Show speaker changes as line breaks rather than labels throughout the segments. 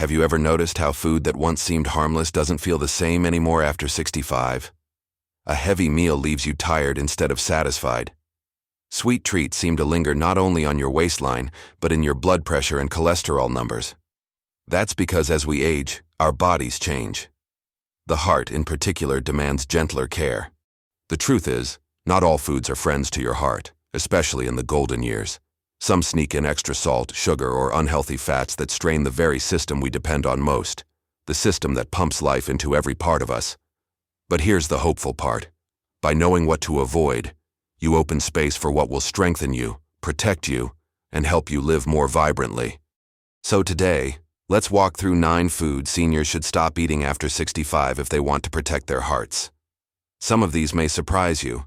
Have you ever noticed how food that once seemed harmless doesn't feel the same anymore after 65? A heavy meal leaves you tired instead of satisfied. Sweet treats seem to linger not only on your waistline, but in your blood pressure and cholesterol numbers. That's because as we age, our bodies change. The heart, in particular, demands gentler care. The truth is, not all foods are friends to your heart, especially in the golden years. Some sneak in extra salt, sugar, or unhealthy fats that strain the very system we depend on most, the system that pumps life into every part of us. But here's the hopeful part. By knowing what to avoid, you open space for what will strengthen you, protect you, and help you live more vibrantly. So today, let's walk through 9 foods seniors should stop eating after 65 if they want to protect their hearts. Some of these may surprise you.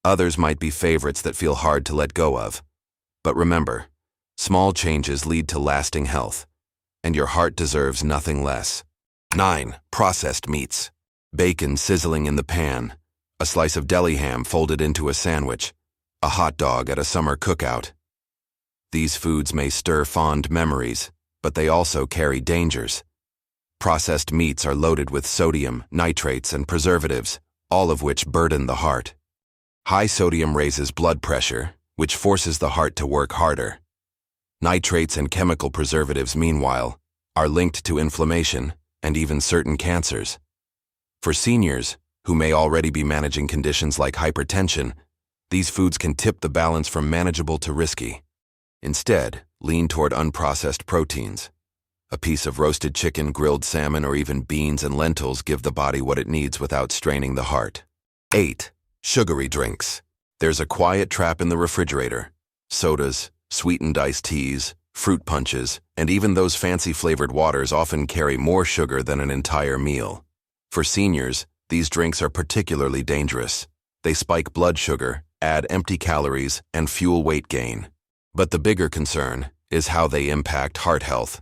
Others might be favorites that feel hard to let go of. But remember, small changes lead to lasting health, and your heart deserves nothing less. 9. Processed meats. Bacon sizzling in the pan, a slice of deli ham folded into a sandwich, a hot dog at a summer cookout. These foods may stir fond memories, but they also carry dangers. Processed meats are loaded with sodium, nitrates, and preservatives, all of which burden the heart. High sodium raises blood pressure, which forces the heart to work harder. Nitrates and chemical preservatives, meanwhile, are linked to inflammation and even certain cancers. For seniors, who may already be managing conditions like hypertension, these foods can tip the balance from manageable to risky. Instead, lean toward unprocessed proteins. A piece of roasted chicken, grilled salmon, or even beans and lentils give the body what it needs without straining the heart. 8. Sugary drinks. There's a quiet trap in the refrigerator. Sodas, sweetened iced teas, fruit punches, and even those fancy flavored waters often carry more sugar than an entire meal. For seniors, these drinks are particularly dangerous. They spike blood sugar, add empty calories, and fuel weight gain. But the bigger concern is how they impact heart health.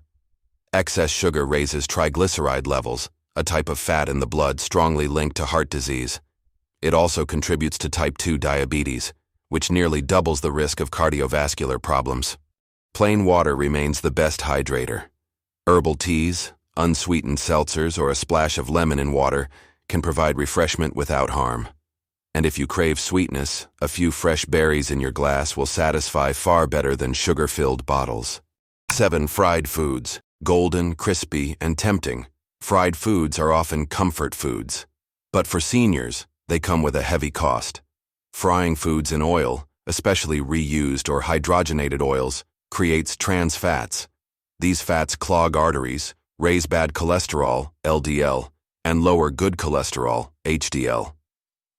Excess sugar raises triglyceride levels, a type of fat in the blood strongly linked to heart disease. It also contributes to type 2 diabetes, which nearly doubles the risk of cardiovascular problems. Plain water remains the best hydrator. Herbal teas, unsweetened seltzers, or a splash of lemon in water can provide refreshment without harm. And if you crave sweetness, a few fresh berries in your glass will satisfy far better than sugar-filled bottles. 7. Fried foods. Golden, crispy, and tempting. Fried foods are often comfort foods. But for seniors, they come with a heavy cost. Frying foods in oil, especially reused or hydrogenated oils, creates trans fats. These fats clog arteries, raise bad cholesterol, LDL, and lower good cholesterol, HDL.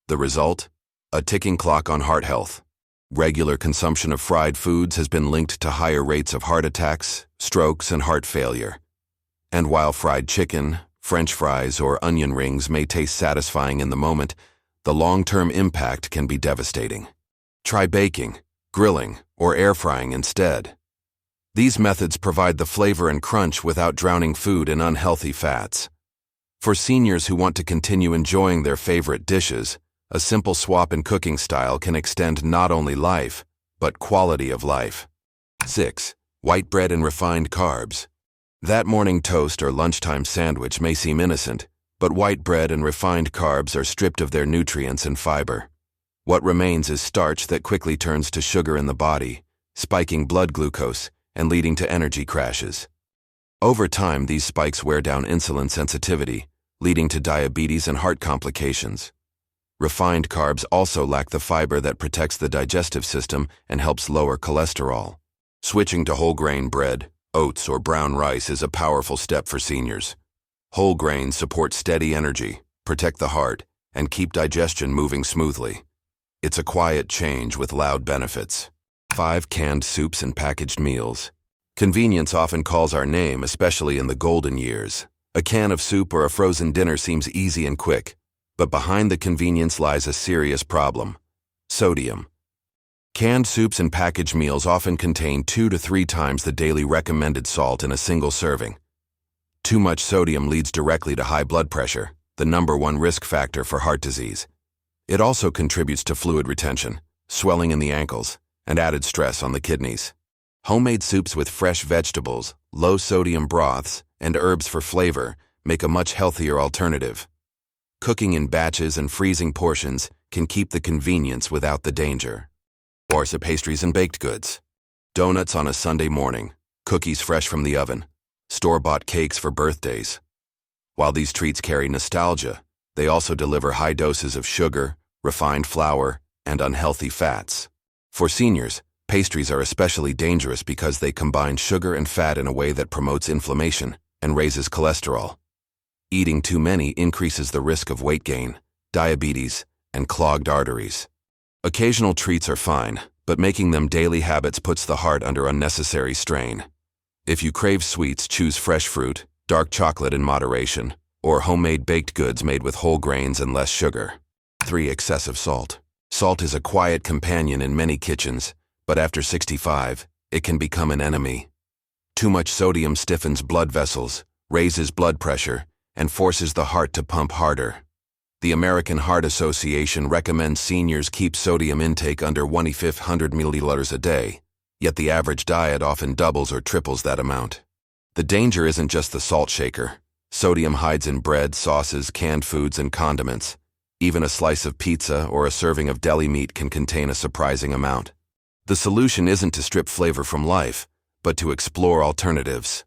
The result? A ticking clock on heart health. Regular consumption of fried foods has been linked to higher rates of heart attacks, strokes, and heart failure. And while fried chicken, French fries, or onion rings may taste satisfying in the moment, the long-term impact can be devastating. Try baking, grilling, or air frying instead. These methods provide the flavor and crunch without drowning food in unhealthy fats. For seniors who want to continue enjoying their favorite dishes, a simple swap in cooking style can extend not only life, but quality of life. 6. White bread and refined carbs. That morning toast or lunchtime sandwich may seem innocent, but white bread and refined carbs are stripped of their nutrients and fiber. What remains is starch that quickly turns to sugar in the body, spiking blood glucose and leading to energy crashes. Over time, these spikes wear down insulin sensitivity, leading to diabetes and heart complications. Refined carbs also lack the fiber that protects the digestive system and helps lower cholesterol. Switching to whole grain bread, oats, or brown rice is a powerful step for seniors. Whole grains support steady energy, protect the heart, and keep digestion moving smoothly. It's a quiet change with loud benefits. 5. Canned soups and packaged meals. Convenience often calls our name, especially in the golden years. A can of soup or a frozen dinner seems easy and quick, but behind the convenience lies a serious problem: sodium. Canned soups and packaged meals often contain 2 to 3 times the daily recommended salt in a single serving. Too much sodium leads directly to high blood pressure, the #1 risk factor for heart disease. It also contributes to fluid retention, swelling in the ankles, and added stress on the kidneys. Homemade soups with fresh vegetables, low-sodium broths, and herbs for flavor make a much healthier alternative. Cooking in batches and freezing portions can keep the convenience without the danger. Or pastries and baked goods. Donuts on a Sunday morning, cookies fresh from the oven, store-bought cakes for birthdays. While these treats carry nostalgia, they also deliver high doses of sugar, refined flour, and unhealthy fats. For seniors, pastries are especially dangerous because they combine sugar and fat in a way that promotes inflammation and raises cholesterol. Eating too many increases the risk of weight gain, diabetes, and clogged arteries. Occasional treats are fine, but making them daily habits puts the heart under unnecessary strain. If you crave sweets, choose fresh fruit, dark chocolate in moderation, or homemade baked goods made with whole grains and less sugar. 3. Excessive salt. Salt is a quiet companion in many kitchens, but after 65, it can become an enemy. Too much sodium stiffens blood vessels, raises blood pressure, and forces the heart to pump harder. The American Heart Association recommends seniors keep sodium intake under 1,500 milliliters a day, yet the average diet often doubles or triples that amount. The danger isn't just the salt shaker. Sodium hides in bread, sauces, canned foods, and condiments. Even a slice of pizza or a serving of deli meat can contain a surprising amount. The solution isn't to strip flavor from life, but to explore alternatives.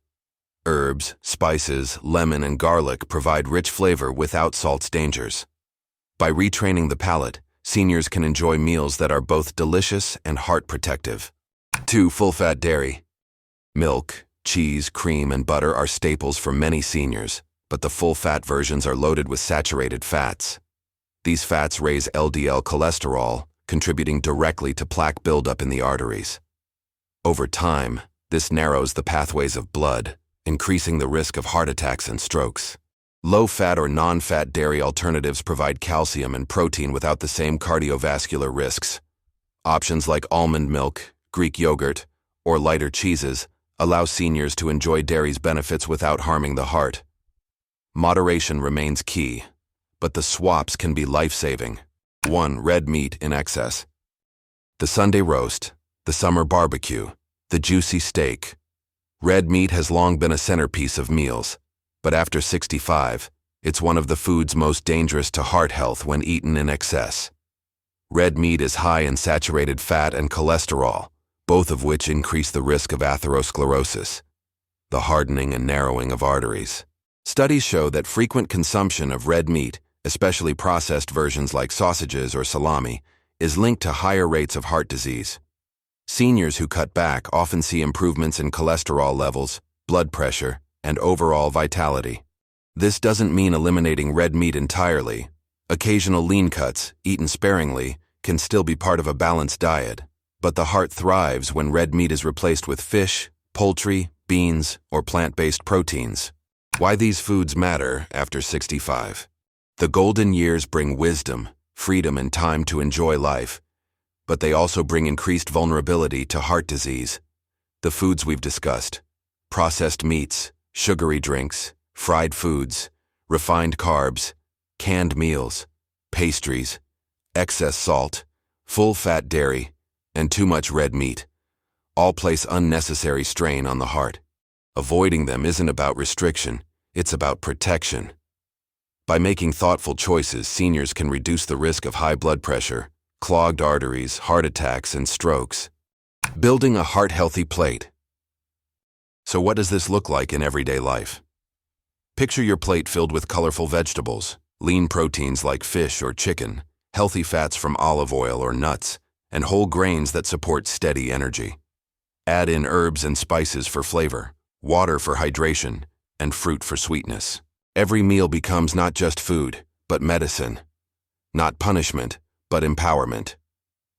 Herbs, spices, lemon, and garlic provide rich flavor without salt's dangers. By retraining the palate, seniors can enjoy meals that are both delicious and heart-protective. 2. Full-fat dairy. Milk, cheese, cream, and butter are staples for many seniors, but the full-fat versions are loaded with saturated fats. These fats raise LDL cholesterol, contributing directly to plaque buildup in the arteries. Over time, this narrows the pathways of blood, increasing the risk of heart attacks and strokes. Low-fat or non-fat dairy alternatives provide calcium and protein without the same cardiovascular risks. Options like almond milk, Greek yogurt, or lighter cheeses allow seniors to enjoy dairy's benefits without harming the heart. Moderation remains key, but the swaps can be life-saving. 1. Red meat in excess. The Sunday roast, the summer barbecue, the juicy steak. Red meat has long been a centerpiece of meals, but after 65, it's one of the foods most dangerous to heart health when eaten in excess. Red meat is high in saturated fat and cholesterol, both of which increase the risk of atherosclerosis, the hardening and narrowing of arteries. Studies show that frequent consumption of red meat, especially processed versions like sausages or salami, is linked to higher rates of heart disease. Seniors who cut back often see improvements in cholesterol levels, blood pressure, and overall vitality. This doesn't mean eliminating red meat entirely. Occasional lean cuts, eaten sparingly, can still be part of a balanced diet, but the heart thrives when red meat is replaced with fish, poultry, beans, or plant-based proteins. Why these foods matter after 65. The golden years bring wisdom, freedom, and time to enjoy life, but they also bring increased vulnerability to heart disease. The foods we've discussed: processed meats, sugary drinks, fried foods, refined carbs, canned meals, pastries, excess salt, full-fat dairy, and too much red meat, all place unnecessary strain on the heart. Avoiding them isn't about restriction, it's about protection. By making thoughtful choices, seniors can reduce the risk of high blood pressure, clogged arteries, heart attacks, and strokes. Building a heart-healthy plate. So what does this look like in everyday life? Picture your plate filled with colorful vegetables, lean proteins like fish or chicken, healthy fats from olive oil or nuts, and whole grains that support steady energy. Add in herbs and spices for flavor, water for hydration, and fruit for sweetness. Every meal becomes not just food, but medicine. Not punishment, but empowerment.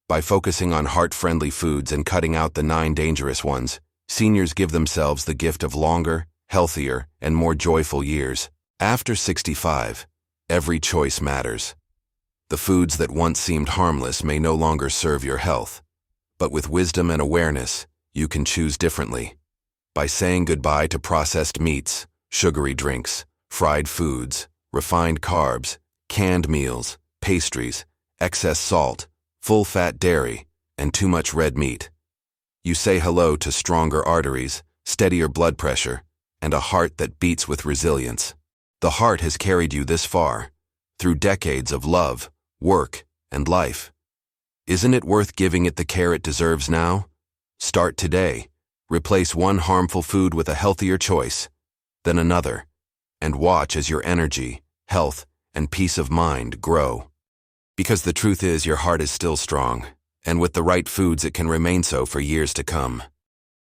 By focusing on heart-friendly foods and cutting out the 9 dangerous ones, seniors give themselves the gift of longer, healthier, and more joyful years. After 65, every choice matters. The foods that once seemed harmless may no longer serve your health, but with wisdom and awareness, you can choose differently. By saying goodbye to processed meats, sugary drinks, fried foods, refined carbs, canned meals, pastries, excess salt, full-fat dairy, and too much red meat, you say hello to stronger arteries, steadier blood pressure, and a heart that beats with resilience. The heart has carried you this far, through decades of love, work, and life. Isn't it worth giving it the care it deserves now? Start today. Replace one harmful food with a healthier choice, then another, and watch as your energy, health, and peace of mind grow. Because the truth is, your heart is still strong, and with the right foods it can remain so for years to come.